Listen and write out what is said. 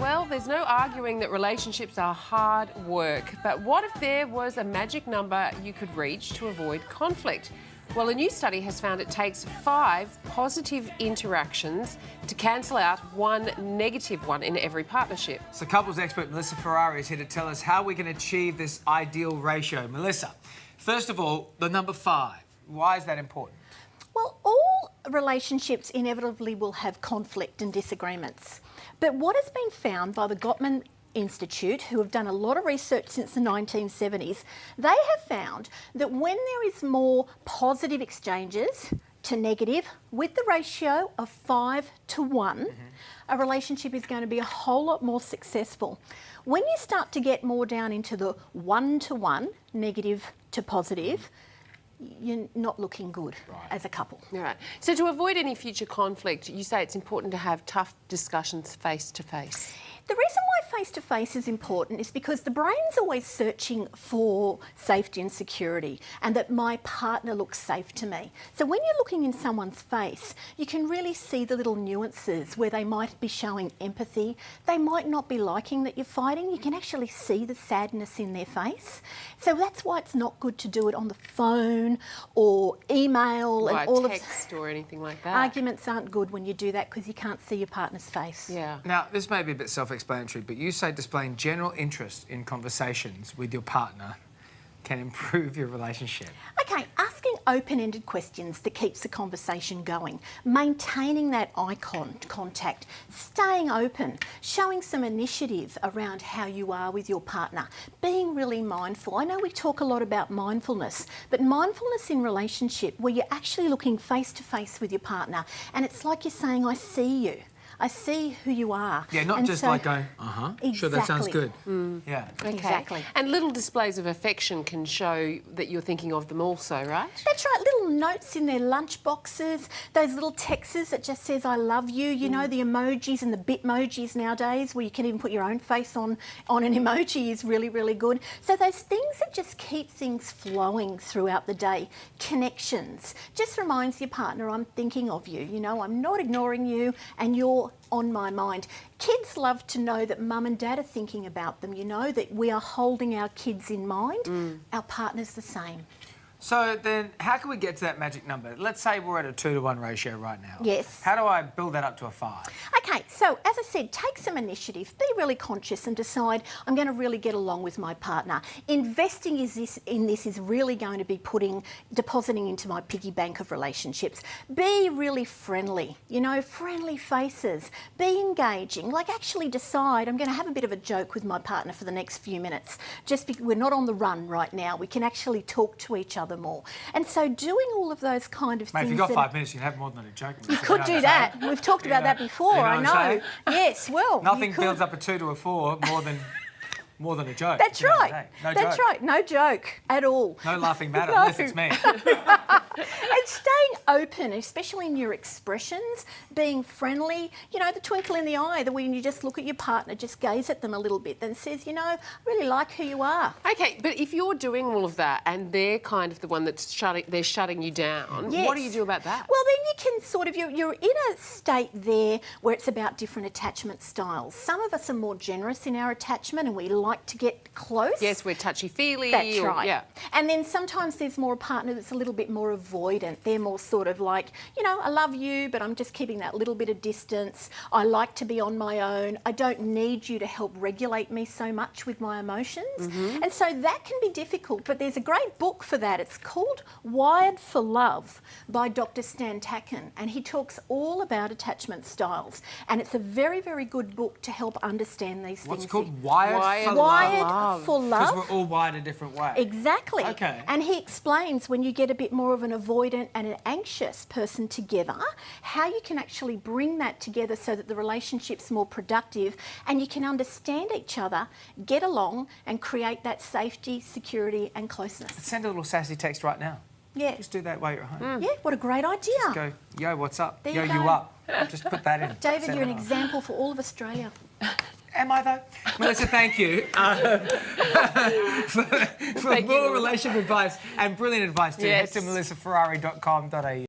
Well, there's no arguing that relationships are hard work. But what if there was a magic number you could reach to avoid conflict? Well, a new study has found it takes 5 positive interactions to cancel out one negative one in every partnership. So couples expert Melissa Ferrari is here to tell us how we can achieve this ideal ratio. Melissa, first of all, the number 5. Why is that important? Well, all relationships inevitably will have conflict and disagreements. But what has been found by the Gottman Institute, who have done a lot of research since the 1970s, they have found that when there is more positive exchanges to negative, with the ratio of 5 to 1, a relationship is going to be a whole lot more successful. When you start to get more down into the 1 to 1, negative to positive, you're not looking good as a couple. Right. So to avoid any future conflict, you say it's important to have tough discussions face to face. The reason why face-to-face is important is because the brain's always searching for safety and security, and that my partner looks safe to me. So when you're looking in someone's face, you can really see the little nuances where they might be showing empathy. They might not be liking that you're fighting. You can actually see the sadness in their face. So that's why it's not good to do it on the phone or email and all text or anything like that. Arguments aren't good when you do that because you can't see your partner's face. Yeah. Now, this may be a bit self-explanatory, but you say displaying general interest in conversations with your partner can improve your relationship. Okay, asking open-ended questions that keeps the conversation going, maintaining that eye contact, staying open, showing some initiative around how you are with your partner, being really mindful. I know we talk a lot about mindfulness, but mindfulness in relationship where you're actually looking face-to-face with your partner and it's like you're saying, I see you. I see who you are. Yeah, not just like going, Exactly. sure, that sounds good. Yeah. Okay. Exactly. And little displays of affection can show that you're thinking of them also, right? That's right, little notes in their lunch boxes, those little texts that just says, I love you, you know, the emojis and the bitmojis nowadays where you can even put your own face on an emoji is really, really good. So those things that just keep things flowing throughout the day, connections, just reminds your partner, I'm thinking of you, you know, I'm not ignoring you and you're on my mind. Kids love to know that mum and dad are thinking about them, you know, that we are holding our kids in mind. Our partner's the same. So then, how can we get to that magic number? Let's say we're at a 2 to 1 ratio right now. Yes. How do I build that up to a 5? Okay, so as I said, take some initiative, be really conscious and decide I'm going to really get along with my partner. Investing in this is really going to be depositing into my piggy bank of relationships. Be really friendly, you know, friendly faces. Be engaging, like actually decide I'm going to have a bit of a joke with my partner for the next few minutes. Just because we're not on the run right now, we can actually talk to each other more. And so doing all of those kind of Mate, things... if you've got 5 minutes, you can have more than a joke. You could do that. We've talked about that before, I know. Yes, well, nothing builds up a 2 to a 4 more than a joke. That's right. That's right. No joke at all. No laughing matter unless it's me. And staying open, especially in your expressions, being friendly, you know, the twinkle in the eye, that when you just look at your partner, just gaze at them a little bit, then says, you know, I really like who you are. Okay, but if you're doing all of that and they're kind of the one that's shutting you down, Yes. what do you do about that? Well, then you can sort of, you're in a state there where it's about different attachment styles. Some of us are more generous in our attachment and we like to get close. Yes, we're touchy-feely. That's right. Yeah. And then sometimes there's more a partner that's a little bit more avoidant. They're more sort of like, you know, I love you, but I'm just keeping that little bit of distance. I like to be on my own. I don't need you to help regulate me so much with my emotions. And so that can be difficult, but there's a great book for that. It's called Wired for Love by Dr. Stan Tacken, and he talks all about attachment styles. And it's a very, very good book to help understand these things. What's it called? Wired for Love? Wired for Love. Because we're all wired a different way. Exactly. Okay. And he explains when you get a bit more of an avoidant and an anxious person together, how you can actually bring that together so that the relationship's more productive and you can understand each other, get along and create that safety, security and closeness. Send a little sassy text right now. Yeah. Just do that while you're at home. Yeah, what a great idea. Just go, yo, what's up? There Yo, you you go. up? Just put that in. David, Send you're it an on. example for all of Australia. Am I though? Melissa, thank you for more relationship advice and brilliant advice too. Yes. Head to melissaferrari.com.au.